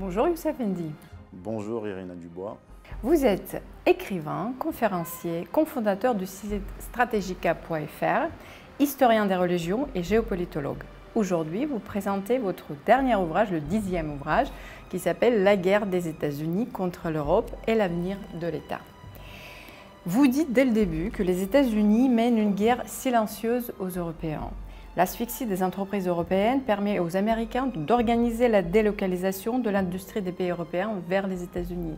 Bonjour Youssef N'Di. Bonjour Irina Dubois. Vous êtes écrivain, conférencier, cofondateur du site strategica.fr, historien des religions et géopolitologue. Aujourd'hui, vous présentez votre dernier ouvrage, le 10e ouvrage, qui s'appelle « La guerre des États-Unis contre l'Europe et l'avenir de l'État ». Vous dites dès le début que les États-Unis mènent une guerre silencieuse aux Européens. L'asphyxie des entreprises européennes permet aux Américains d'organiser la délocalisation de l'industrie des pays européens vers les États-Unis.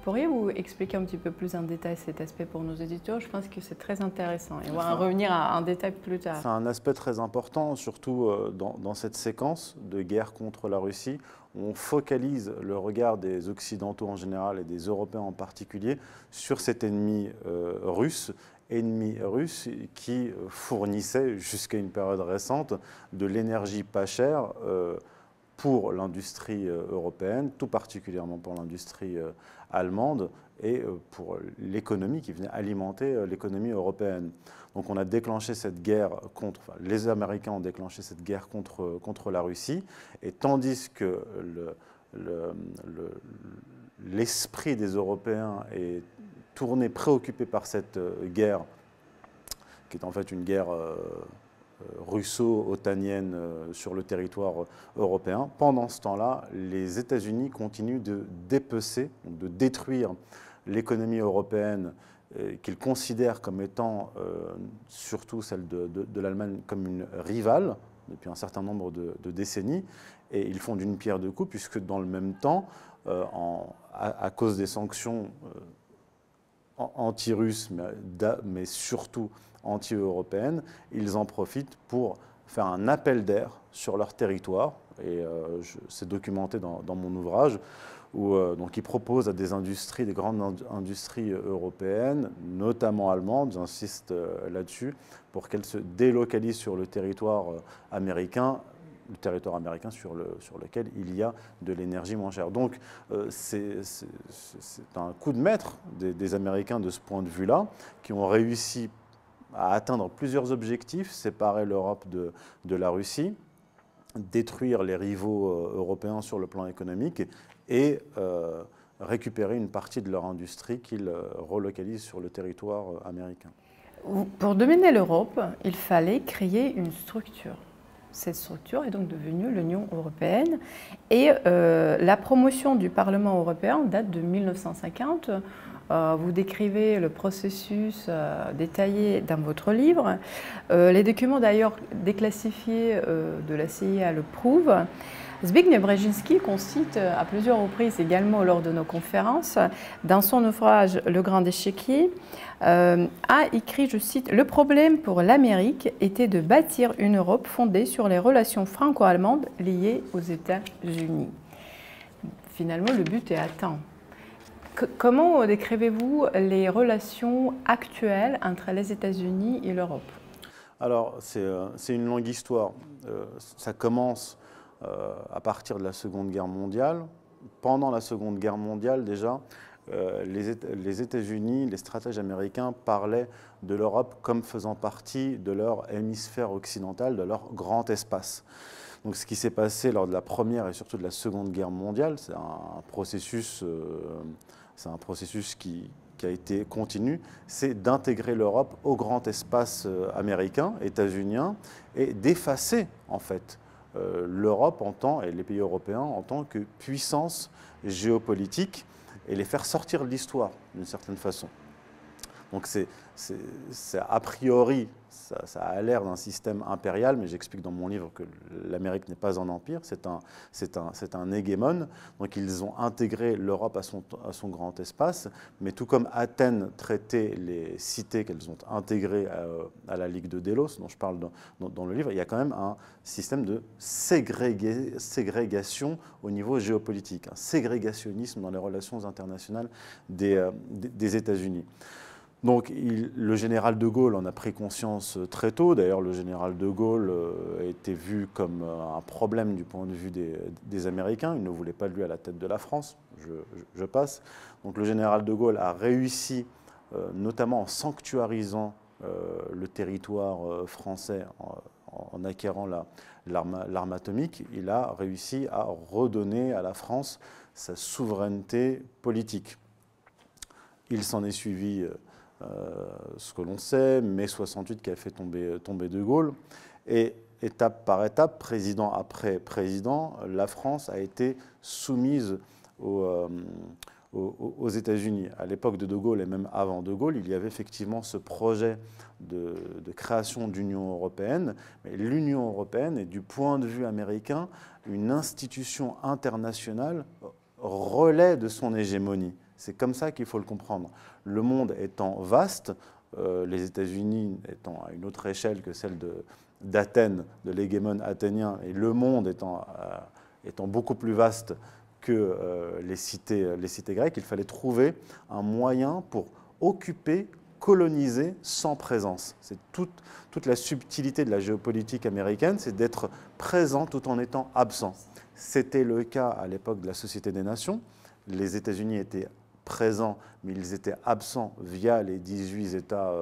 Pourriez-vous expliquer un petit peu plus en détail cet aspect pour nos éditeurs? Je pense que c'est très intéressant et on va en revenir en détail plus tard. C'est un aspect très important, surtout dans cette séquence de guerre contre la Russie, où on focalise le regard des Occidentaux en général et des Européens en particulier sur cet ennemi russe qui fournissait jusqu'à une période récente de l'énergie pas chère pour l'industrie européenne, tout particulièrement pour l'industrie allemande et pour l'économie qui venait alimenter l'économie européenne. Donc on a déclenché cette guerre les Américains ont déclenché cette guerre contre la Russie, et tandis que l'esprit des Européens est tourné, préoccupé par cette guerre, qui est en fait une guerre russo-otanienne sur le territoire européen. Pendant ce temps-là, les États-Unis continuent de dépecer, de détruire l'économie européenne qu'ils considèrent comme étant, surtout celle de l'Allemagne, comme une rivale depuis un certain nombre de décennies. Et ils font d'une pierre deux coups, puisque dans le même temps, à cause des sanctions anti-russes, mais surtout anti-européennes, ils en profitent pour faire un appel d'air sur leur territoire. Et c'est documenté dans mon ouvrage, où donc ils proposent à des industries, des grandes industries européennes, notamment allemandes, j'insiste là-dessus, pour qu'elles se délocalisent sur le territoire américain sur lequel il y a de l'énergie moins chère. Donc c'est un coup de maître des Américains de ce point de vue-là, qui ont réussi à atteindre plusieurs objectifs: séparer l'Europe de la Russie, détruire les rivaux européens sur le plan économique et récupérer une partie de leur industrie qu'ils relocalisent sur le territoire américain. Pour dominer l'Europe, il fallait créer une structure. Cette structure est donc devenue l'Union européenne, et la promotion du Parlement européen date de 1950. Vous décrivez le processus détaillé dans votre livre. Les documents d'ailleurs déclassifiés de la CIA le prouvent. Zbigniew Brzezinski, qu'on cite à plusieurs reprises également lors de nos conférences, dans son ouvrage Le Grand Échiquier, a écrit, je cite, « Le problème pour l'Amérique était de bâtir une Europe fondée sur les relations franco-allemandes liées aux États-Unis. » Finalement, le but est atteint. Comment décrivez-vous les relations actuelles entre les États-Unis et l'Europe? Alors, c'est une longue histoire. Ça commence à partir de la Seconde Guerre mondiale. Pendant la Seconde Guerre mondiale, déjà, les États-Unis, les stratèges américains parlaient de l'Europe comme faisant partie de leur hémisphère occidental, de leur grand espace. Donc ce qui s'est passé lors de la Première et surtout de la Seconde Guerre mondiale, c'est un processus qui a été continu, c'est d'intégrer l'Europe au grand espace américain, états-unien, et d'effacer en fait l'Europe et les pays européens en tant que puissance géopolitique, et les faire sortir de l'histoire d'une certaine façon. Donc c'est a priori, ça a l'air d'un système impérial, mais j'explique dans mon livre que l'Amérique n'est pas un empire, c'est un hégémone. Donc ils ont intégré l'Europe à son grand espace, mais tout comme Athènes traitait les cités qu'elles ont intégrées à la Ligue de Délos, dont je parle dans le livre, il y a quand même un système de ségrégation au niveau géopolitique, un ségrégationnisme dans les relations internationales des États-Unis. Donc le général de Gaulle en a pris conscience très tôt. D'ailleurs, le général de Gaulle était vu comme un problème du point de vue des Américains. Il ne voulait pas lui à la tête de la France, je passe. Donc le général de Gaulle a réussi, notamment en sanctuarisant le territoire français en acquérant l'arme atomique, il a réussi à redonner à la France sa souveraineté politique. Il s'en est suivi ce que l'on sait, mai 68 qui a fait tomber De Gaulle. Et étape par étape, président après président, la France a été soumise aux États-Unis. À l'époque de De Gaulle et même avant De Gaulle, il y avait effectivement ce projet de création d'Union européenne. Mais l'Union européenne est, du point de vue américain, une institution internationale relais de son hégémonie. C'est comme ça qu'il faut le comprendre. Le monde étant vaste, les États-Unis étant à une autre échelle que celle d'Athènes, de l'hégémon athénien, et le monde étant beaucoup plus vaste que les cités grecques, il fallait trouver un moyen pour occuper, coloniser sans présence. C'est toute la subtilité de la géopolitique américaine, c'est d'être présent tout en étant absent. C'était le cas à l'époque de la Société des Nations. Les États-Unis étaient présents, mais ils étaient absents via les 18 États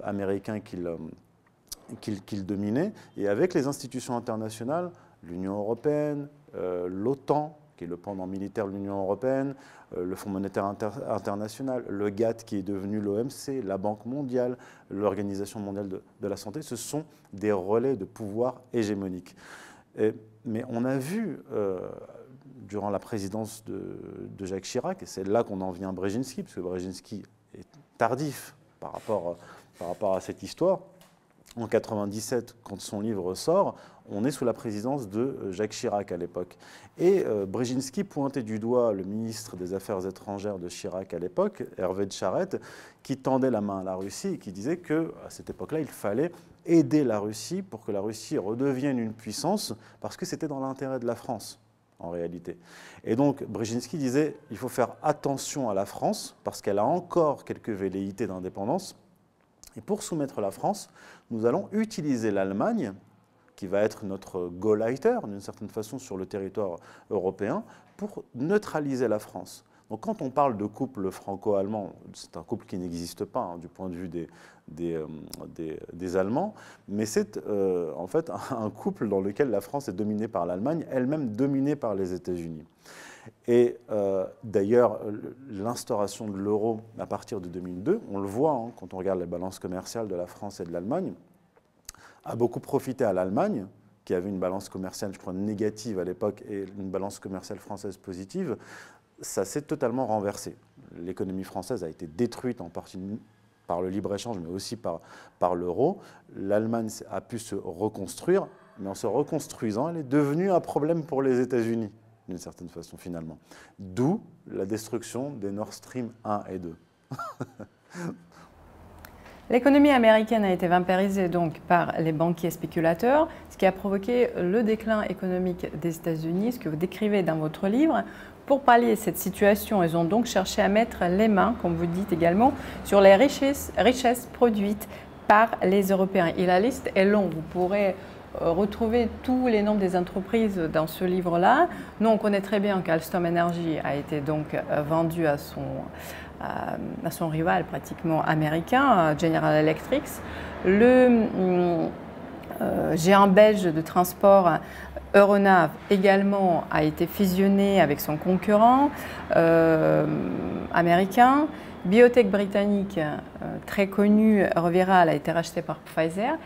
américains qu'ils dominaient. Et avec les institutions internationales, l'Union européenne, l'OTAN, qui est le pendant militaire de l'Union européenne, le Fonds monétaire international, le GATT qui est devenu l'OMC, la Banque mondiale, l'Organisation mondiale de la santé, ce sont des relais de pouvoir hégémoniques. Mais on a vu, durant la présidence de Jacques Chirac, et c'est là qu'on en vient à Brzezinski, parce que Brzezinski est tardif par rapport à cette histoire. En 1997, quand son livre sort, on est sous la présidence de Jacques Chirac à l'époque. Et Brzezinski pointait du doigt le ministre des Affaires étrangères de Chirac à l'époque, Hervé de Charette, qui tendait la main à la Russie et qui disait qu'à cette époque-là, il fallait aider la Russie pour que la Russie redevienne une puissance, parce que c'était dans l'intérêt de la France, en réalité. Et donc, Brzezinski disait il faut faire attention à la France, parce qu'elle a encore quelques velléités d'indépendance. Et pour soumettre la France, nous allons utiliser l'Allemagne, qui va être notre Gauleiter, d'une certaine façon, sur le territoire européen, pour neutraliser la France. Donc quand on parle de couple franco-allemand, c'est un couple qui n'existe pas hein, du point de vue des Allemands, mais c'est en fait un couple dans lequel la France est dominée par l'Allemagne, elle-même dominée par les États-Unis. Et d'ailleurs, l'instauration de l'euro à partir de 2002, on le voit hein, quand on regarde les balances commerciales de la France et de l'Allemagne, a beaucoup profité à l'Allemagne, qui avait une balance commerciale, je crois, négative à l'époque et une balance commerciale française positive. Ça s'est totalement renversé. L'économie française a été détruite en partie par le libre-échange, mais aussi par l'euro. L'Allemagne a pu se reconstruire, mais en se reconstruisant, elle est devenue un problème pour les États-Unis, d'une certaine façon, finalement. D'où la destruction des Nord Stream 1 et 2. L'économie américaine a été vampirisée donc par les banquiers spéculateurs, ce qui a provoqué le déclin économique des États-Unis, ce que vous décrivez dans votre livre. Pour pallier cette situation, ils ont donc cherché à mettre les mains, comme vous dites également, sur les richesses produites par les Européens. Et la liste est longue. Vous pourrez retrouver tous les noms des entreprises dans ce livre-là. Nous, on connaît très bien qu'Alstom Energy a été donc vendu à son rival pratiquement américain, General Electric. Le géant belge de transport Euronav également a été fusionné avec son concurrent américain. Biotech britannique très connu, Reviral, a été racheté par Pfizer.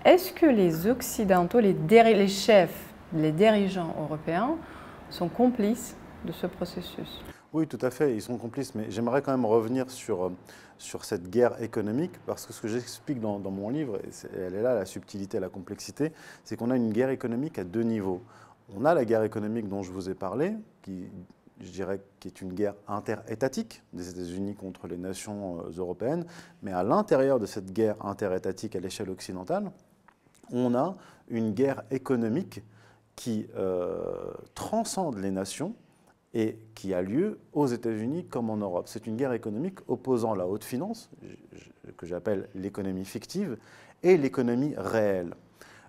Est-ce que les Occidentaux, les chefs, les dirigeants européens sont complices de ce processus? Oui, tout à fait, ils sont complices, mais j'aimerais quand même revenir sur cette guerre économique, parce que ce que j'explique dans mon livre, et elle est là, la subtilité, la complexité, c'est qu'on a une guerre économique à deux niveaux. On a la guerre économique dont je vous ai parlé, qui, je dirais, qui est une guerre interétatique des États-Unis contre les nations européennes, mais à l'intérieur de cette guerre interétatique à l'échelle occidentale, on a une guerre économique qui transcende les nations, et qui a lieu aux États-Unis comme en Europe. C'est une guerre économique opposant la haute finance, que j'appelle l'économie fictive, et l'économie réelle.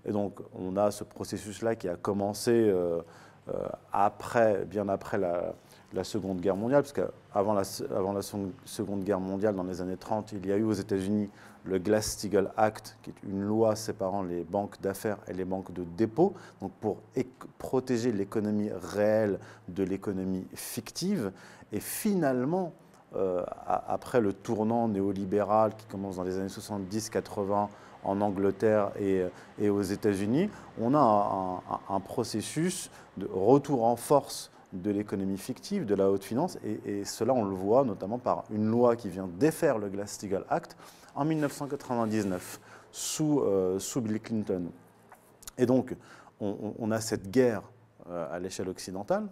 Et donc on a ce processus-là qui a commencé bien après la Seconde Guerre mondiale, parce qu'avant la Seconde Guerre mondiale, dans les années 30, il y a eu aux États-Unis le Glass-Steagall Act, qui est une loi séparant les banques d'affaires et les banques de dépôt, donc pour protéger l'économie réelle de l'économie fictive. Et finalement, après le tournant néolibéral qui commence dans les années 70-80 en Angleterre et aux États-Unis, on a un processus de retour en force de l'économie fictive, de la haute finance, et cela on le voit notamment par une loi qui vient défaire le Glass-Steagall Act en 1999 sous Bill Clinton. Et donc on a cette guerre à l'échelle occidentale,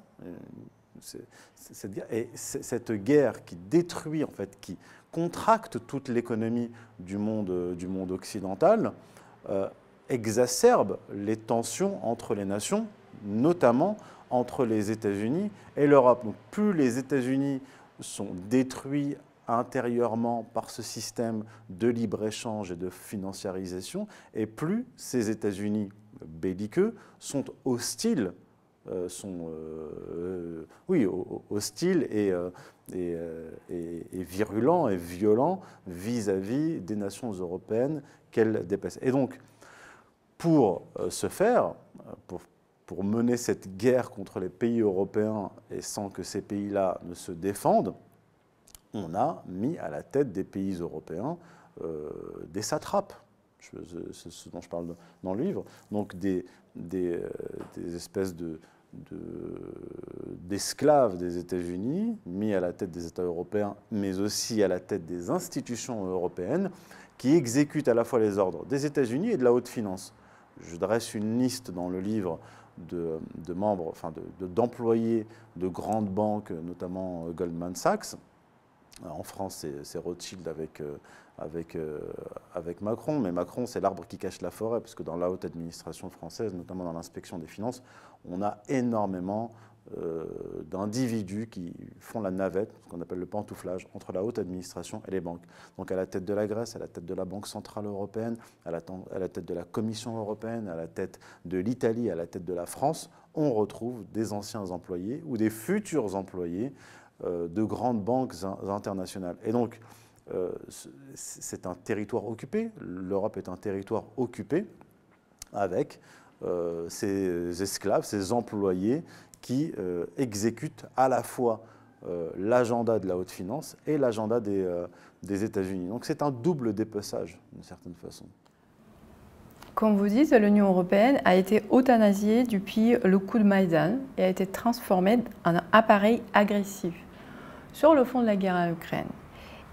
cette guerre qui détruit, en fait, qui contracte toute l'économie du monde occidental, exacerbe les tensions entre les nations, notamment entre les États-Unis et l'Europe. Donc plus les États-Unis sont détruits intérieurement par ce système de libre-échange et de financiarisation, et plus ces États-Unis belliqueux sont hostiles, hostiles et virulents et violents vis-à-vis des nations européennes qu'elles dépassent. Et donc, pour ce faire, pour mener cette guerre contre les pays européens et sans que ces pays-là ne se défendent, on a mis à la tête des pays européens des satrapes. C'est ce dont je parle dans le livre. Donc des espèces d'esclaves des États-Unis mis à la tête des États européens, mais aussi à la tête des institutions européennes qui exécutent à la fois les ordres des États-Unis et de la haute finance. Je dresse une liste dans le livre de membres, enfin d'employés de grandes banques, notamment Goldman Sachs. En France, c'est Rothschild avec Macron, mais Macron, c'est l'arbre qui cache la forêt, parce que dans la haute administration française, notamment dans l'inspection des finances, on a énormément d'individus qui font la navette, ce qu'on appelle le pantouflage, entre la haute administration et les banques. Donc à la tête de la Grèce, à la tête de la Banque centrale européenne, à la tête de la Commission européenne, à la tête de l'Italie, à la tête de la France, on retrouve des anciens employés ou des futurs employés de grandes banques internationales. Et donc, c'est un territoire occupé, l'Europe est un territoire occupé avec ces esclaves, ces employés qui exécutent à la fois l'agenda de la haute finance et l'agenda des États-Unis. Donc c'est un double dépeçage, d'une certaine façon. Comme vous dites, l'Union européenne a été euthanasiée depuis le coup de Maïdan et a été transformée en un appareil agressif sur le fond de la guerre en Ukraine.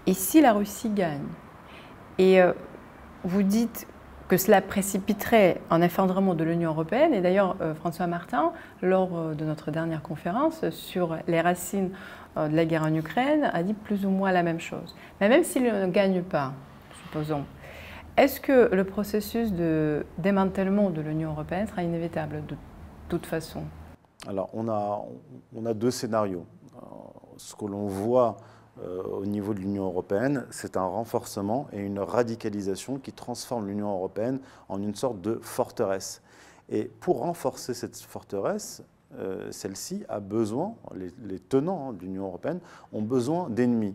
Et si la Russie gagne, et vous dites que cela précipiterait un effondrement de l'Union européenne, et d'ailleurs François Martin, lors de notre dernière conférence sur les racines de la guerre en Ukraine, a dit plus ou moins la même chose. Mais même s'il ne gagne pas, supposons, est-ce que le processus de démantèlement de l'Union européenne sera inévitable de toute façon? Alors on a deux scénarios. Ce que l'on voit au niveau de l'Union européenne, c'est un renforcement et une radicalisation qui transforme l'Union européenne en une sorte de forteresse. Et pour renforcer cette forteresse, celle-ci a besoin, les tenants de l'Union européenne ont besoin d'ennemis.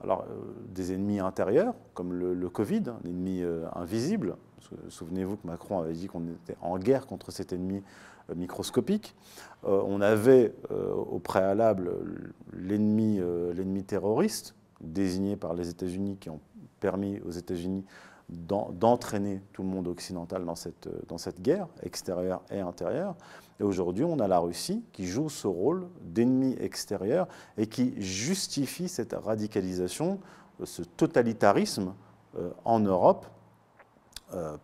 Alors, des ennemis intérieurs, comme le Covid, un ennemi invisible. Souvenez-vous que Macron avait dit qu'on était en guerre contre cet ennemi microscopique. On avait au préalable l'ennemi terroriste, désigné par les États-Unis, qui ont permis aux États-Unis d'entraîner tout le monde occidental dans cette guerre, extérieure et intérieure. Et aujourd'hui, on a la Russie qui joue ce rôle d'ennemi extérieur et qui justifie cette radicalisation, ce totalitarisme en Europe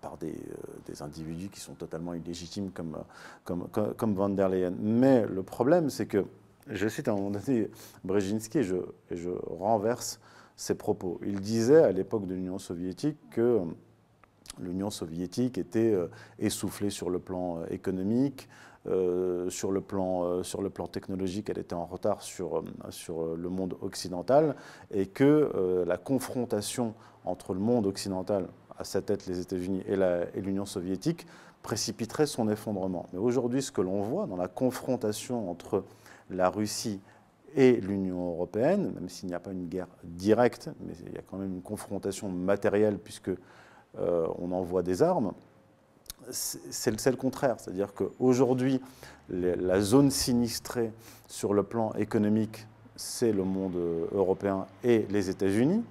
par des individus qui sont totalement illégitimes comme von der Leyen. Mais le problème, c'est que, je cite à un moment donné Brzezinski et je renverse ses propos. Il disait à l'époque de l'Union soviétique que l'Union soviétique était essoufflée sur le plan économique, sur le plan technologique, elle était en retard sur le monde occidental, et que la confrontation entre le monde occidental, à sa tête les États-Unis et l'Union soviétique, précipiterait son effondrement. Mais aujourd'hui, ce que l'on voit dans la confrontation entre la Russie et l'Union européenne, même s'il n'y a pas une guerre directe, mais il y a quand même une confrontation matérielle puisque on envoie des armes, c'est le contraire. C'est-à-dire qu'aujourd'hui, la zone sinistrée sur le plan économique, c'est le monde européen et les États-Unis.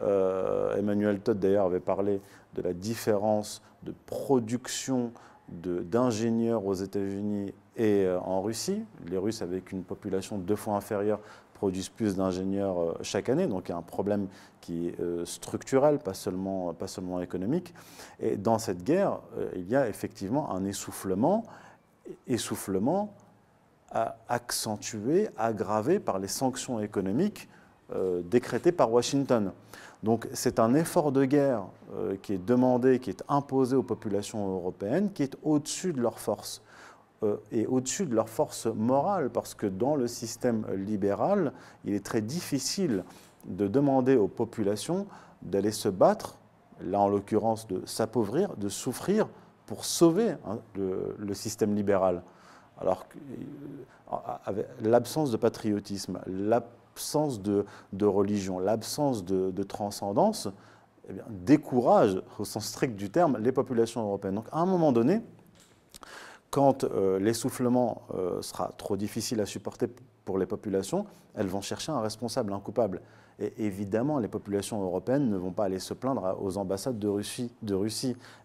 Emmanuel Todd, d'ailleurs, avait parlé de la différence de production d'ingénieurs aux États-Unis et en Russie. Les Russes, avec une population 2 fois inférieure, produisent plus d'ingénieurs chaque année. Donc il y a un problème qui est structurel, pas seulement économique. Et dans cette guerre, il y a effectivement un essoufflement accentué, aggravé par les sanctions économiques décrétées par Washington. Donc c'est un effort de guerre qui est demandé, qui est imposé aux populations européennes, qui est au-dessus de leurs forces et au-dessus de leurs forces morales, parce que dans le système libéral, il est très difficile de demander aux populations d'aller se battre, là en l'occurrence de s'appauvrir, de souffrir pour sauver le système libéral. Alors l'absence de patriotisme, l'absence de religion, l'absence de transcendance, eh bien, décourage, au sens strict du terme, les populations européennes. Donc à un moment donné, quand l'essoufflement sera trop difficile à supporter pour les populations, elles vont chercher un responsable, un coupable. Et évidemment, les populations européennes ne vont pas aller se plaindre aux ambassades de Russie.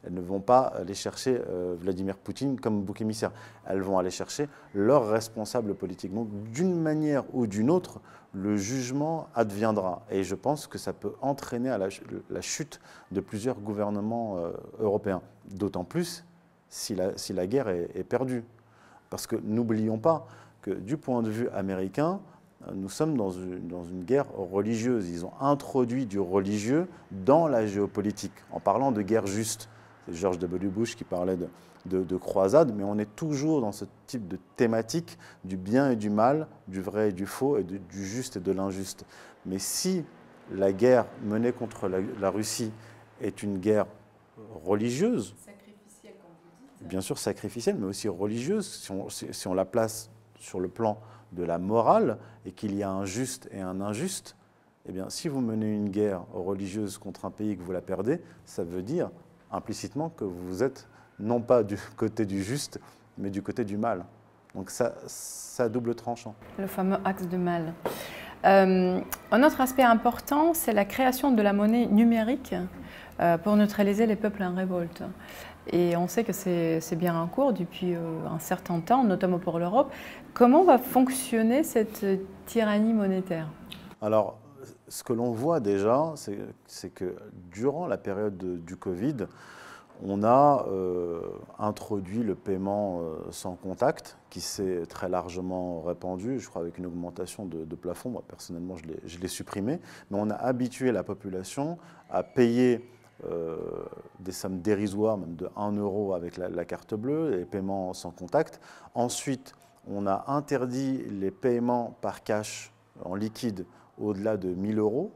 Elles ne vont pas aller chercher Vladimir Poutine comme bouc émissaire. Elles vont aller chercher leur responsable politique. Donc, d'une manière ou d'une autre, le jugement adviendra. Et je pense que ça peut entraîner à la chute de plusieurs gouvernements européens. D'autant plus si la guerre est perdue. Parce que n'oublions pas que du point de vue américain, nous sommes dans une guerre religieuse. Ils ont introduit du religieux dans la géopolitique, en parlant de guerre juste. C'est George W. Bush qui parlait de croisade, mais on est toujours dans ce type de thématique du bien et du mal, du vrai et du faux, et du juste et de l'injuste. Mais si la guerre menée contre la Russie est une guerre religieuse, bien sûr sacrificielle, mais aussi religieuse, si on la place sur le plan de la morale et qu'il y a un juste et un injuste, eh bien, si vous menez une guerre religieuse contre un pays et que vous la perdez, ça veut dire implicitement que vous êtes non pas du côté du juste, mais du côté du mal. Donc ça a double tranchant. Le fameux axe de mal. Un autre aspect important, c'est la création de la monnaie numérique pour neutraliser les peuples en révolte. Et on sait que c'est bien en cours depuis un certain temps, notamment pour l'Europe. Comment va fonctionner cette tyrannie monétaire? Alors, ce que l'on voit déjà, c'est que durant la période du Covid, on a introduit le paiement sans contact, qui s'est très largement répandu, je crois avec une augmentation de plafond. Moi, personnellement, je l'ai supprimé. Mais on a habitué la population à payer des sommes dérisoires, même de 1 euro avec la carte bleue, les paiements sans contact. Ensuite, on a interdit les paiements par cash en liquide au-delà de 1 000 euros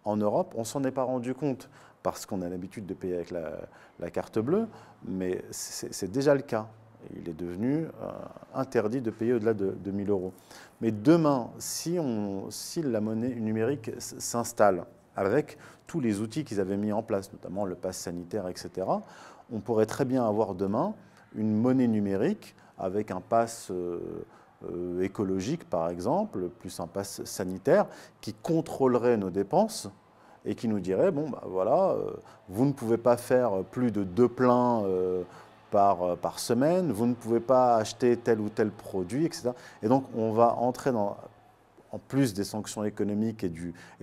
en Europe. On ne s'en est pas rendu compte parce qu'on a l'habitude de payer avec la carte bleue, mais c'est déjà le cas. Il est devenu interdit de payer au-delà de 1 000 euros. Mais demain, si la monnaie numérique s'installe, avec tous les outils qu'ils avaient mis en place, notamment le pass sanitaire, etc., on pourrait très bien avoir demain une monnaie numérique avec un pass écologique, par exemple, plus un pass sanitaire, qui contrôlerait nos dépenses et qui nous dirait, bon, bah, voilà, vous ne pouvez pas faire plus de 2 pleins par semaine, vous ne pouvez pas acheter tel ou tel produit, etc. Et donc, on va entrer en plus des sanctions économiques et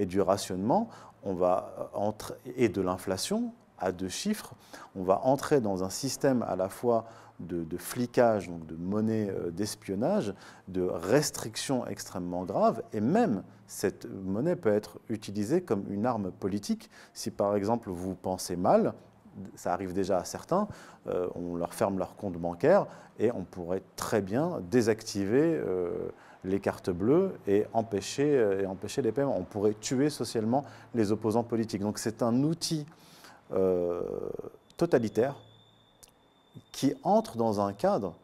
du rationnement, et de l'inflation à 2 chiffres, on va entrer dans un système à la fois de flicage, donc de monnaie d'espionnage, de restrictions extrêmement graves, et même cette monnaie peut être utilisée comme une arme politique. Si par exemple vous pensez mal, ça arrive déjà à certains, on leur ferme leur compte bancaire et on pourrait très bien désactiver les cartes bleues et empêcher les paiements. On pourrait tuer socialement les opposants politiques. Donc c'est un outil totalitaire, qui entre dans un cadre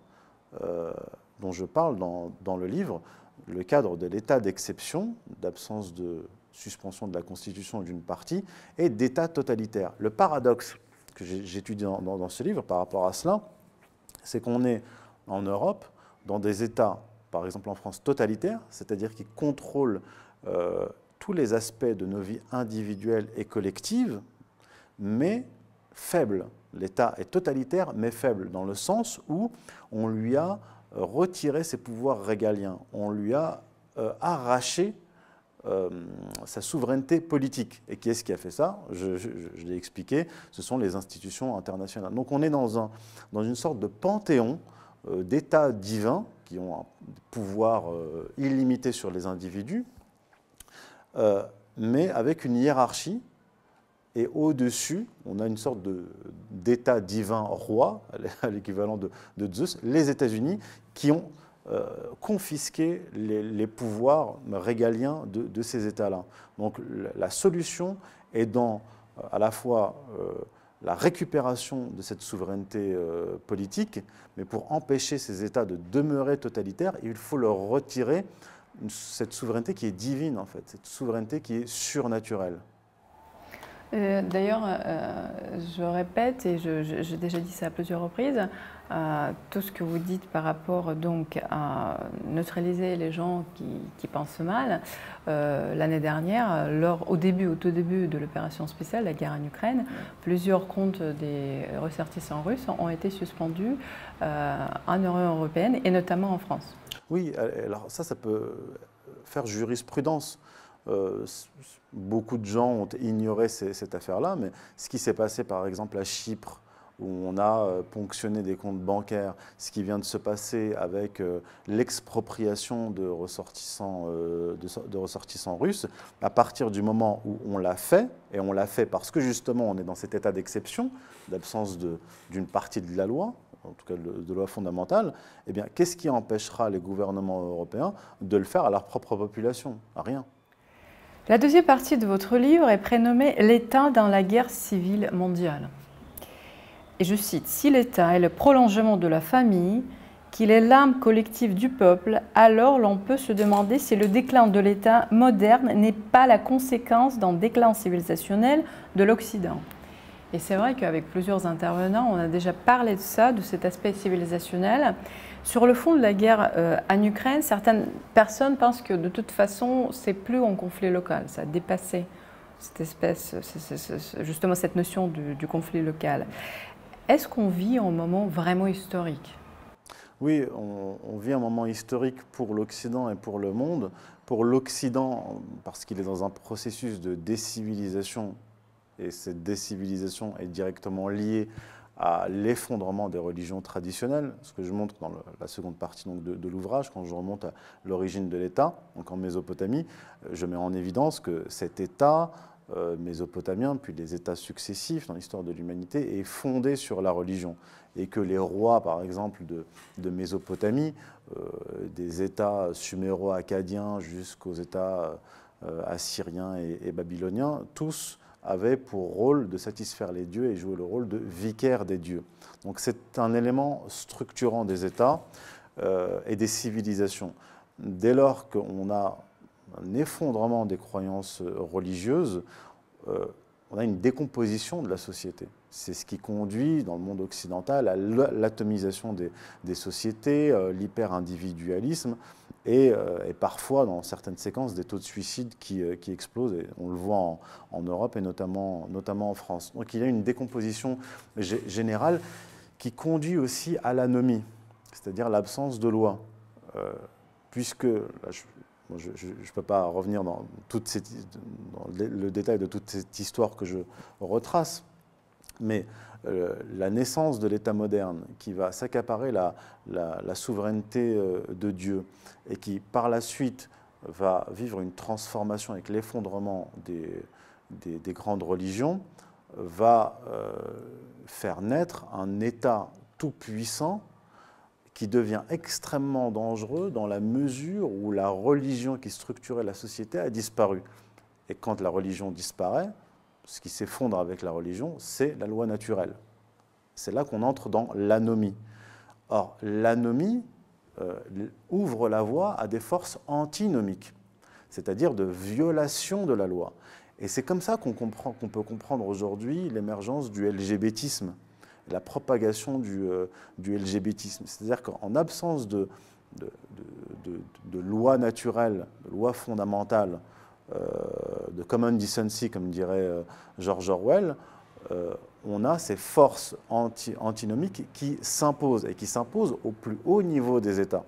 dont je parle dans le livre, le cadre de l'état d'exception, d'absence de suspension de la Constitution d'une partie, et d'état totalitaire. Le paradoxe que j'étudie dans ce livre par rapport à cela, c'est qu'on est en Europe dans des États, par exemple en France, totalitaires, c'est-à-dire qui contrôlent tous les aspects de nos vies individuelles et collectives, mais faibles. L'État est totalitaire, mais faible, dans le sens où on lui a retiré ses pouvoirs régaliens, on lui a arraché sa souveraineté politique. Et qui est-ce qui a fait ça? Je l'ai expliqué, ce sont les institutions internationales. Donc on est dans une sorte de panthéon d'États divins qui ont un pouvoir illimité sur les individus, mais avec une hiérarchie. Et au-dessus, on a une sorte d'état divin roi, à l'équivalent de Zeus, les États-Unis, qui ont confisqué les pouvoirs régaliens de ces États-là. Donc la solution est dans à la fois la récupération de cette souveraineté politique, mais pour empêcher ces États de demeurer totalitaires, il faut leur retirer cette souveraineté qui est divine, en fait, cette souveraineté qui est surnaturelle. D'ailleurs, je répète, et j'ai déjà dit ça à plusieurs reprises, tout ce que vous dites par rapport donc à neutraliser les gens qui pensent mal. L'année dernière, au tout début de l'opération spéciale, la guerre en Ukraine, plusieurs comptes des ressortissants russes ont été suspendus en Union européenne et notamment en France. Oui, alors ça peut faire jurisprudence. Beaucoup de gens ont ignoré cette affaire-là, mais ce qui s'est passé par exemple à Chypre, où on a ponctionné des comptes bancaires, ce qui vient de se passer avec l'expropriation de ressortissants russes, à partir du moment où on l'a fait, et on l'a fait parce que justement on est dans cet état d'exception, d'absence d'une partie de la loi, en tout cas de loi fondamentale, eh bien, qu'est-ce qui empêchera les gouvernements européens de le faire à leur propre population? Rien. La deuxième partie de votre livre est prénommée « L'État dans la guerre civile mondiale ». Et je cite, « Si l'État est le prolongement de la famille, qu'il est l'âme collective du peuple, alors l'on peut se demander si le déclin de l'État moderne n'est pas la conséquence d'un déclin civilisationnel de l'Occident. » Et c'est vrai qu'avec plusieurs intervenants, on a déjà parlé de ça, de cet aspect civilisationnel. Sur le fond de la guerre en Ukraine, certaines personnes pensent que de toute façon, c'est plus un conflit local. Ça a dépassé justement cette notion du conflit local. Est-ce qu'on vit un moment vraiment historique? Oui, on vit un moment historique pour l'Occident et pour le monde. Pour l'Occident, parce qu'il est dans un processus de décivilisation, et cette décivilisation est directement liée à l'effondrement des religions traditionnelles, ce que je montre dans la seconde partie donc, de l'ouvrage, quand je remonte à l'origine de l'État, donc en Mésopotamie, je mets en évidence que cet État mésopotamien, puis les États successifs dans l'histoire de l'humanité, est fondé sur la religion. Et que les rois, par exemple, de Mésopotamie, des États suméro-acadiens jusqu'aux États assyriens et babyloniens, tous avaient pour rôle de satisfaire les dieux et jouer le rôle de vicaire des dieux. Donc c'est un élément structurant des États et des civilisations. Dès lors qu'on a un effondrement des croyances religieuses, on a une décomposition de la société. C'est ce qui conduit, dans le monde occidental, à l'atomisation des sociétés, l'hyper-individualisme et parfois, dans certaines séquences, des taux de suicide qui explosent. Et on le voit en Europe et notamment en France. Donc il y a une décomposition générale qui conduit aussi à l'anomie, c'est-à-dire l'absence de loi. Puisque, là, je ne peux pas revenir dans le détail de toute cette histoire que je retrace, mais la naissance de l'État moderne qui va s'accaparer la souveraineté de Dieu et qui par la suite va vivre une transformation avec l'effondrement des grandes religions, va faire naître un État tout-puissant qui devient extrêmement dangereux dans la mesure où la religion qui structurait la société a disparu. Et quand la religion disparaît, ce qui s'effondre avec la religion, c'est la loi naturelle. C'est là qu'on entre dans l'anomie. Or, l'anomie ouvre la voie à des forces antinomiques, c'est-à-dire de violation de la loi. Et c'est comme ça qu'on peut comprendre aujourd'hui l'émergence du LGBTisme, la propagation du LGBTisme. C'est-à-dire qu'en absence de loi naturelle, de loi fondamentale, de common decency, comme dirait George Orwell, on a ces forces antinomiques qui s'imposent, et qui s'imposent au plus haut niveau des États.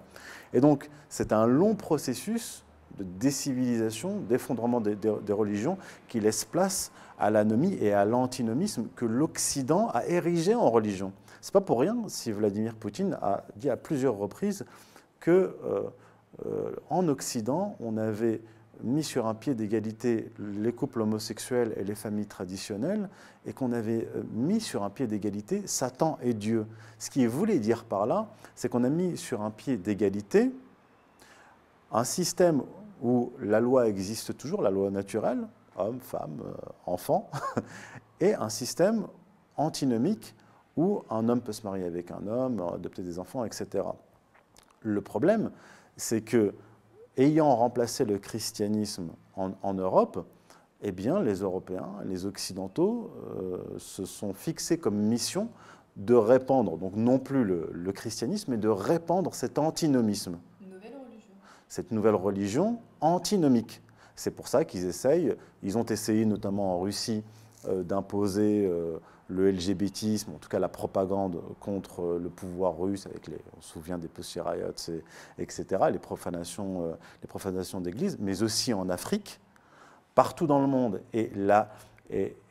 Et donc, c'est un long processus de décivilisation, d'effondrement des religions, qui laisse place à l'anomie et à l'antinomisme que l'Occident a érigé en religion. Ce n'est pas pour rien si Vladimir Poutine a dit à plusieurs reprises qu'en Occident, on avait mis sur un pied d'égalité les couples homosexuels et les familles traditionnelles, et qu'on avait mis sur un pied d'égalité Satan et Dieu. Ce qu'il voulait dire par là, c'est qu'on a mis sur un pied d'égalité un système où la loi existe toujours, la loi naturelle, homme, femme, enfant, et un système antinomique où un homme peut se marier avec un homme, adopter des enfants, etc. Le problème, c'est que, ayant remplacé le christianisme en Europe, eh bien, les Européens, les Occidentaux se sont fixés comme mission de répandre, donc non plus le christianisme, mais de répandre cet antinomisme. Cette nouvelle religion antinomique. C'est pour ça qu'ils ils ont essayé notamment en Russie d'imposer le LGBTisme, en tout cas la propagande contre le pouvoir russe, avec on se souvient des Pussy Riots, etc., les profanations d'églises, mais aussi en Afrique, partout dans le monde. Et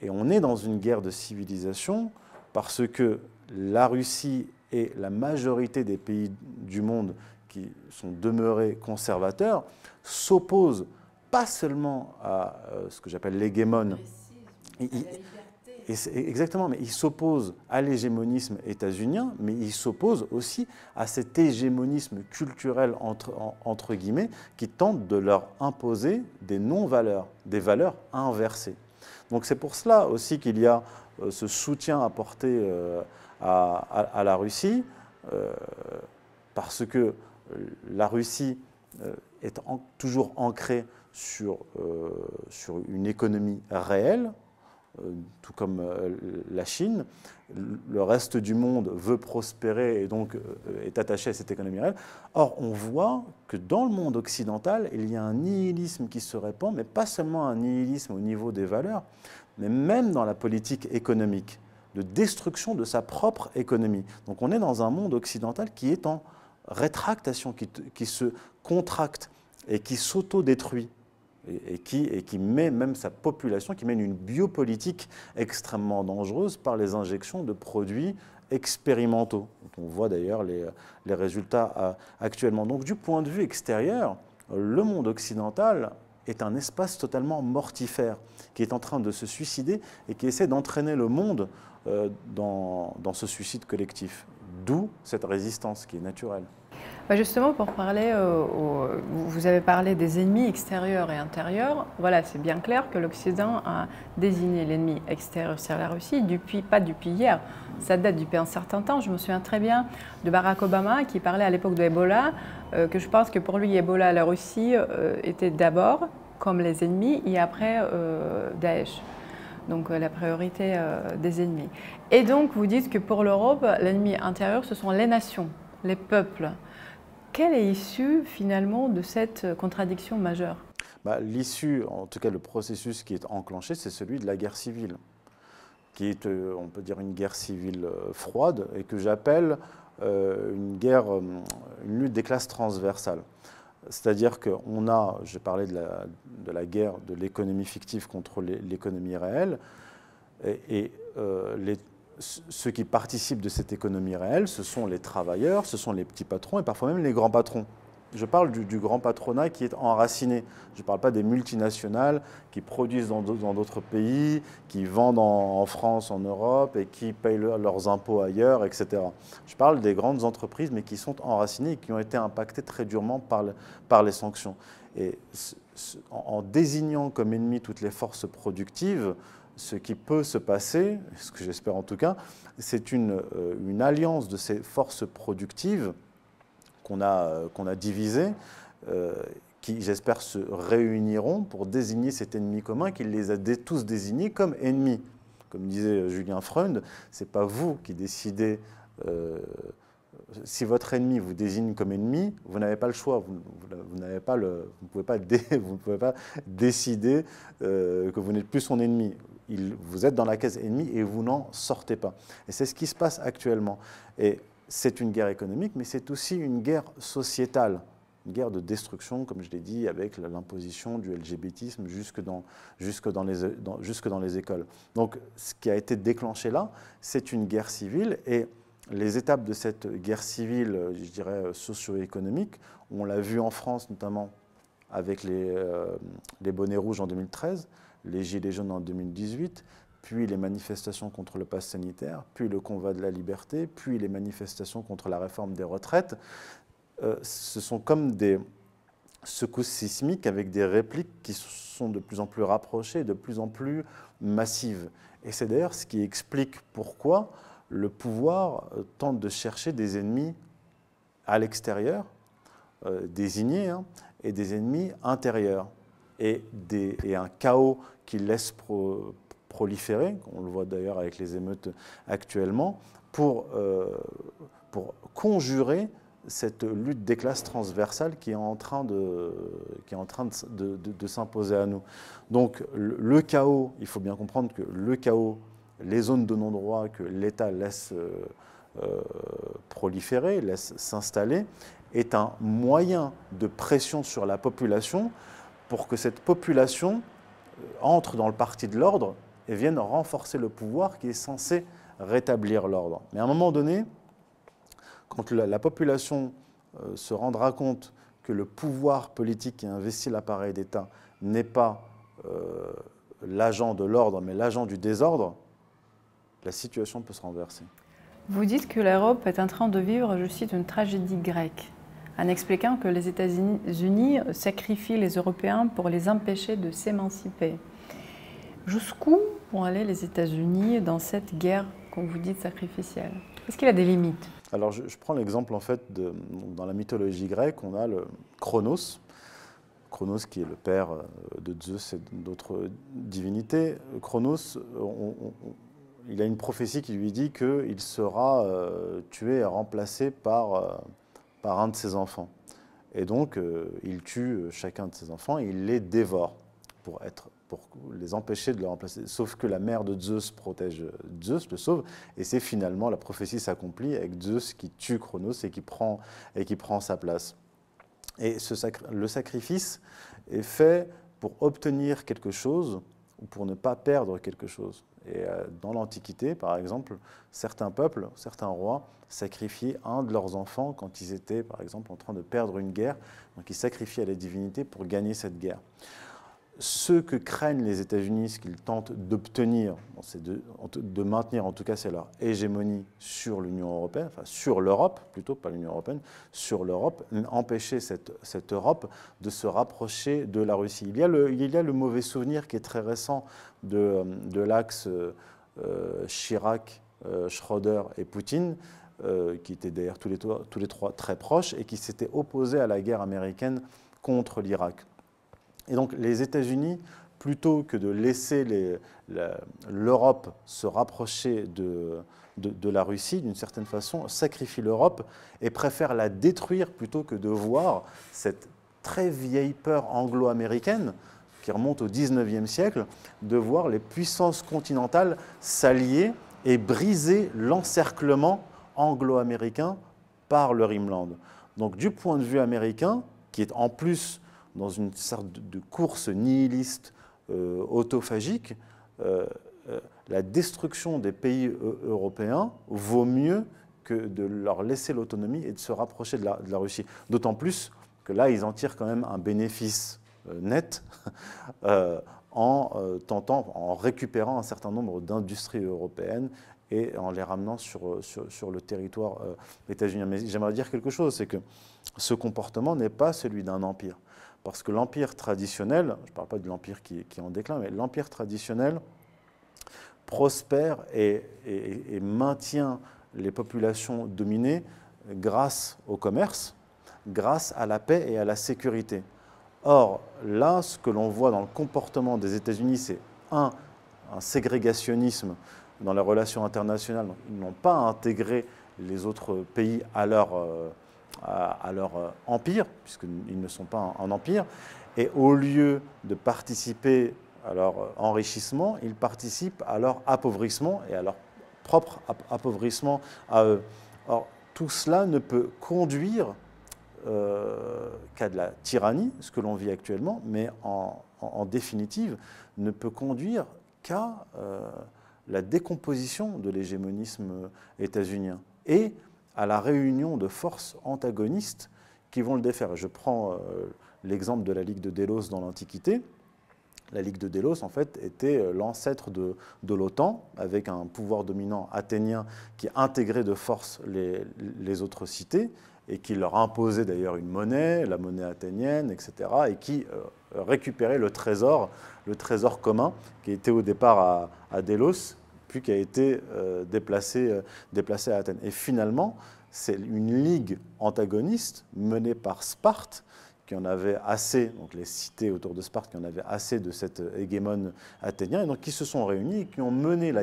on est dans une guerre de civilisation parce que la Russie et la majorité des pays du monde qui sont demeurés conservateurs s'opposent pas seulement à ce que j'appelle l'hégémone. Exactement, mais ils s'opposent à l'hégémonisme états-unien, mais ils s'opposent aussi à cet hégémonisme culturel, entre guillemets, qui tente de leur imposer des non-valeurs, des valeurs inversées. Donc c'est pour cela aussi qu'il y a ce soutien apporté à la Russie, parce que la Russie est toujours ancrée sur une économie réelle, tout comme la Chine. Le reste du monde veut prospérer et donc est attaché à cette économie réelle. Or, on voit que dans le monde occidental, il y a un nihilisme qui se répand, mais pas seulement un nihilisme au niveau des valeurs, mais même dans la politique économique, de destruction de sa propre économie. Donc on est dans un monde occidental qui est en rétractation, qui se contracte et qui s'auto-détruit. Et qui met même sa population, qui mène une biopolitique extrêmement dangereuse par les injections de produits expérimentaux. On voit d'ailleurs les résultats actuellement. Donc du point de vue extérieur, le monde occidental est un espace totalement mortifère, qui est en train de se suicider et qui essaie d'entraîner le monde dans ce suicide collectif. D'où cette résistance qui est naturelle. Justement, pour parler, vous avez parlé des ennemis extérieurs et intérieurs. Voilà, c'est bien clair que l'Occident a désigné l'ennemi extérieur sur la Russie, pas depuis hier. Ça date depuis un certain temps. Je me souviens très bien de Barack Obama qui parlait à l'époque de Ebola, que je pense que pour lui, Ebola et la Russie étaient d'abord comme les ennemis et après Daesh. Donc la priorité des ennemis. Et donc vous dites que pour l'Europe, l'ennemi intérieur, ce sont les nations, les peuples. Quelle est l'issue finalement de cette contradiction majeure? L'issue, en tout cas le processus qui est enclenché, c'est celui de la guerre civile, qui est, on peut dire, une guerre civile froide et que j'appelle une lutte des classes transversales. C'est-à-dire qu'on a, j'ai parlé de la guerre de l'économie fictive contre l'économie réelle, et ceux qui participent de cette économie réelle, ce sont les travailleurs, ce sont les petits patrons et parfois même les grands patrons. Je parle du grand patronat qui est enraciné. Je ne parle pas des multinationales qui produisent dans d'autres pays, qui vendent en France, en Europe et qui payent leurs impôts ailleurs, etc. Je parle des grandes entreprises mais qui sont enracinées et qui ont été impactées très durement par les sanctions. Et en désignant comme ennemis toutes les forces productives, ce qui peut se passer, ce que j'espère en tout cas, c'est une alliance de ces forces productives qu'on a divisées, qui, j'espère, se réuniront pour désigner cet ennemi commun qui les a tous désignés comme ennemis. Comme disait Julien Freund, ce n'est pas vous qui décidez. Si votre ennemi vous désigne comme ennemi, vous n'avez pas le choix. Vous ne pouvez pas décider que vous n'êtes plus son ennemi. Vous êtes dans la case ennemi et vous n'en sortez pas. Et c'est ce qui se passe actuellement. Et c'est une guerre économique, mais c'est aussi une guerre sociétale. Une guerre de destruction, comme je l'ai dit, avec l'imposition du LGBTisme jusque dans les écoles. Donc, ce qui a été déclenché là, c'est une guerre civile. Et les étapes de cette guerre civile, je dirais, socio-économique, on l'a vu en France notamment avec les bonnets rouges en 2013, les gilets jaunes en 2018, puis les manifestations contre le pass sanitaire, puis le convoi de la liberté, puis les manifestations contre la réforme des retraites. Ce sont comme des secousses sismiques avec des répliques qui sont de plus en plus rapprochées, de plus en plus massives. Et c'est d'ailleurs ce qui explique pourquoi le pouvoir tente de chercher des ennemis à l'extérieur, désignés, hein, et des ennemis intérieurs. Et un chaos qui laisse proliférer, on le voit d'ailleurs avec les émeutes actuellement, pour conjurer cette lutte des classes transversale qui est en train de s'imposer à nous. Donc le chaos, il faut bien comprendre que le chaos, les zones de non-droit que l'État laisse proliférer, laisse s'installer, est un moyen de pression sur la population pour que cette population entre dans le parti de l'ordre et vienne renforcer le pouvoir qui est censé rétablir l'ordre. Mais à un moment donné, quand la population se rendra compte que le pouvoir politique qui investit l'appareil d'État n'est pas l'agent de l'ordre, mais l'agent du désordre, la situation peut se renverser. Vous dites que l'Europe est en train de vivre, je cite, une tragédie grecque, en expliquant que les États-Unis sacrifient les Européens pour les empêcher de s'émanciper. Jusqu'où vont aller les États-Unis dans cette guerre, comme vous dites, sacrificielle? Est-ce qu'il y a des limites? Alors je prends l'exemple en fait dans la mythologie grecque, on a le Chronos. Chronos qui est le père de Zeus et d'autres divinités. Chronos, il a une prophétie qui lui dit qu'il sera tué et remplacé par un de ses enfants. Et donc il tue chacun de ses enfants et il les dévore pour les empêcher de le remplacer. Sauf que la mère de Zeus protège Zeus, le sauve, et c'est finalement, la prophétie s'accomplit avec Zeus qui tue Chronos et qui prend sa place. Et le sacrifice est fait pour obtenir quelque chose ou pour ne pas perdre quelque chose. Et dans l'Antiquité, par exemple, certains peuples, certains rois sacrifiaient un de leurs enfants quand ils étaient, par exemple, en train de perdre une guerre. Donc ils sacrifiaient à la divinité pour gagner cette guerre. Ce que craignent les États-Unis, ce qu'ils tentent d'obtenir, c'est de maintenir, en tout cas c'est leur hégémonie sur l'Union européenne, enfin sur l'Europe, plutôt pas l'Union européenne, sur l'Europe, empêcher cette Europe de se rapprocher de la Russie. Il y a le mauvais souvenir qui est très récent de l'axe Chirac, Schröder et Poutine, qui étaient d'ailleurs tous les trois très proches et qui s'étaient opposés à la guerre américaine contre l'Irak. Et donc les États-Unis, plutôt que de laisser l'Europe se rapprocher de la Russie, d'une certaine façon, sacrifient l'Europe et préfèrent la détruire plutôt que de voir cette très vieille peur anglo-américaine qui remonte au XIXe siècle, de voir les puissances continentales s'allier et briser l'encerclement anglo-américain par le Rhineland. Donc du point de vue américain, qui est en plus dans une sorte de course nihiliste autophagique, la destruction des pays européens vaut mieux que de leur laisser l'autonomie et de se rapprocher de la Russie. D'autant plus que là, ils en tirent quand même un bénéfice net en récupérant un certain nombre d'industries européennes et en les ramenant sur le territoire états-unien. Mais j'aimerais dire quelque chose, c'est que ce comportement n'est pas celui d'un empire. Parce que l'empire traditionnel, je ne parle pas de l'empire qui est en déclin, mais l'empire traditionnel prospère et maintient les populations dominées grâce au commerce, grâce à la paix et à la sécurité. Or, là, ce que l'on voit dans le comportement des États-Unis, c'est un ségrégationnisme dans les relations internationales. Ils n'ont pas intégré les autres pays à leur empire, puisqu'ils ne sont pas un empire. Et au lieu de participer à leur enrichissement, ils participent à leur appauvrissement et à leur propre appauvrissement à eux. Or, tout cela ne peut conduire qu'à de la tyrannie, ce que l'on vit actuellement, mais en définitive, ne peut conduire qu'à la décomposition de l'hégémonisme états-unien et à la réunion de forces antagonistes qui vont le défaire. Je prends l'exemple de la Ligue de Délos dans l'Antiquité. La Ligue de Délos, en fait, était l'ancêtre de l'OTAN, avec un pouvoir dominant athénien qui intégrait de force les autres cités et qui leur imposait d'ailleurs une monnaie, la monnaie athénienne, etc., et qui récupérait le trésor commun qui était au départ à Délos, puis qui a été déplacé à Athènes. Et finalement, c'est une ligue antagoniste menée par Sparte, qui en avait assez, donc les cités autour de Sparte, qui en avaient assez de cet hégémone athénien, et donc qui se sont réunis et qui ont mené la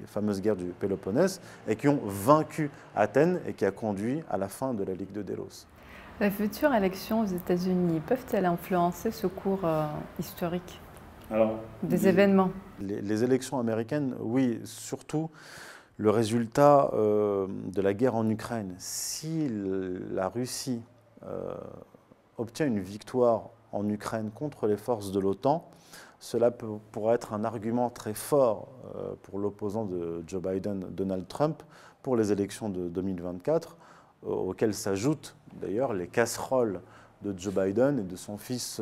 fameuse guerre du Péloponnèse, et qui ont vaincu Athènes, et qui a conduit à la fin de la Ligue de Délos. Les futures élections aux États-Unis peuvent-elles influencer ce cours historique des événements? Les élections américaines, oui, surtout le résultat de la guerre en Ukraine. Si la Russie obtient une victoire en Ukraine contre les forces de l'OTAN, cela pourrait être un argument très fort pour l'opposant de Joe Biden, Donald Trump, pour les élections de 2024, auxquelles s'ajoutent d'ailleurs les casseroles de Joe Biden et de son fils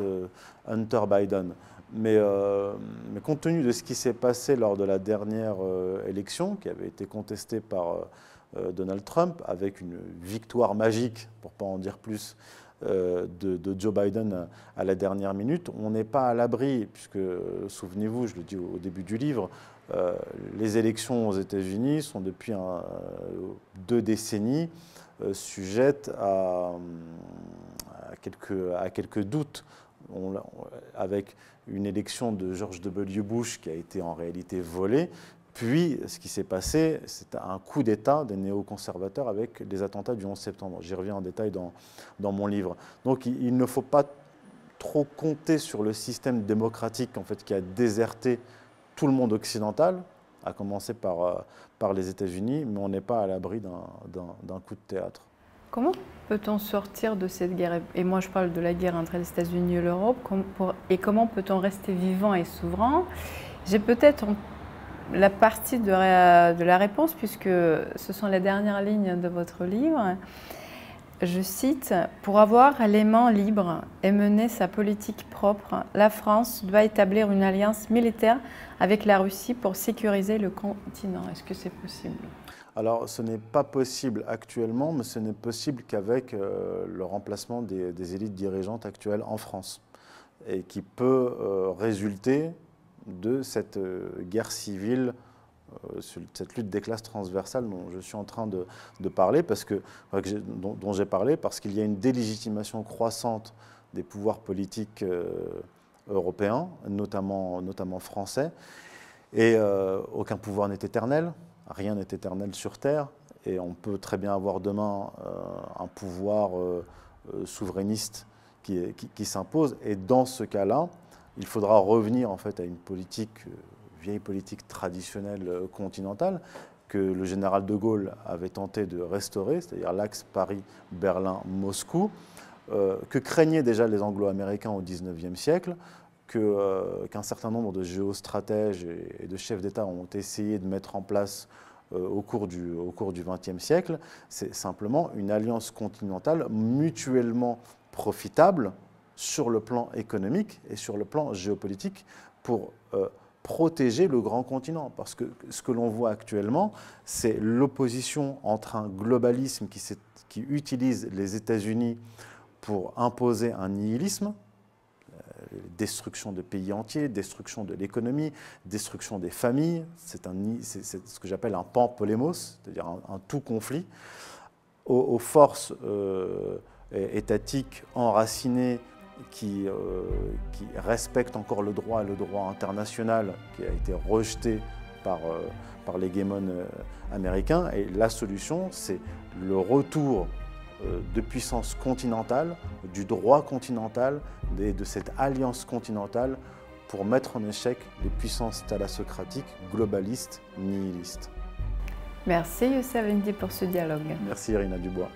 Hunter Biden. Mais compte tenu de ce qui s'est passé lors de la dernière élection, qui avait été contestée par Donald Trump, avec une victoire magique, pour ne pas en dire plus, de Joe Biden à la dernière minute, on n'est pas à l'abri, puisque, souvenez-vous, je le dis au début du livre, les élections aux États-Unis sont depuis 2 décennies sujettes à quelques doutes, avec une élection de George W. Bush qui a été en réalité volée. Puis, ce qui s'est passé, c'est un coup d'État des néoconservateurs avec les attentats du 11 septembre. J'y reviens en détail dans mon livre. Donc, il ne faut pas trop compter sur le système démocratique en fait, qui a déserté tout le monde occidental, à commencer par les États-Unis, mais on n'est pas à l'abri d'un coup de théâtre. Comment peut-on sortir de cette guerre? Et moi, je parle de la guerre entre les États-Unis et l'Europe. Et comment peut-on rester vivant et souverain? J'ai peut-être la partie de la réponse, puisque ce sont les dernières lignes de votre livre. Je cite, « Pour avoir l'aimant libre et mener sa politique propre, la France doit établir une alliance militaire avec la Russie pour sécuriser le continent. » Est-ce que c'est possible? Alors, ce n'est pas possible actuellement, mais ce n'est possible qu'avec le remplacement des élites dirigeantes actuelles en France, et qui peut résulter de cette guerre civile, cette lutte des classes transversales dont je suis en train de parler, dont j'ai parlé, parce qu'il y a une délégitimation croissante des pouvoirs politiques européens, notamment français, et aucun pouvoir n'est éternel, rien n'est éternel sur Terre, et on peut très bien avoir demain un pouvoir souverainiste qui s'impose, et dans ce cas-là, il faudra revenir en fait à une politique, vieille politique traditionnelle continentale, que le général de Gaulle avait tenté de restaurer, c'est-à-dire l'axe Paris-Berlin-Moscou, que craignaient déjà les Anglo-Américains au XIXe siècle, qu'un certain nombre de géostratèges et de chefs d'État ont essayé de mettre en place au cours du XXe siècle. C'est simplement une alliance continentale mutuellement profitable sur le plan économique et sur le plan géopolitique pour protéger le grand continent. Parce que ce que l'on voit actuellement, c'est l'opposition entre un globalisme qui utilise les États-Unis pour imposer un nihilisme. destruction de pays entiers, destruction de l'économie, destruction des familles. C'est ce que j'appelle un pan-polémos, c'est-à-dire un tout conflit. Aux forces étatiques enracinées qui respectent encore le droit international qui a été rejeté par l'hégémon américain. Et la solution, c'est le retour de puissance continentale, du droit continental, de cette alliance continentale pour mettre en échec les puissances thalassocratiques, globalistes, nihilistes. Merci Youssef Indy pour ce dialogue. Merci Irina Dubois.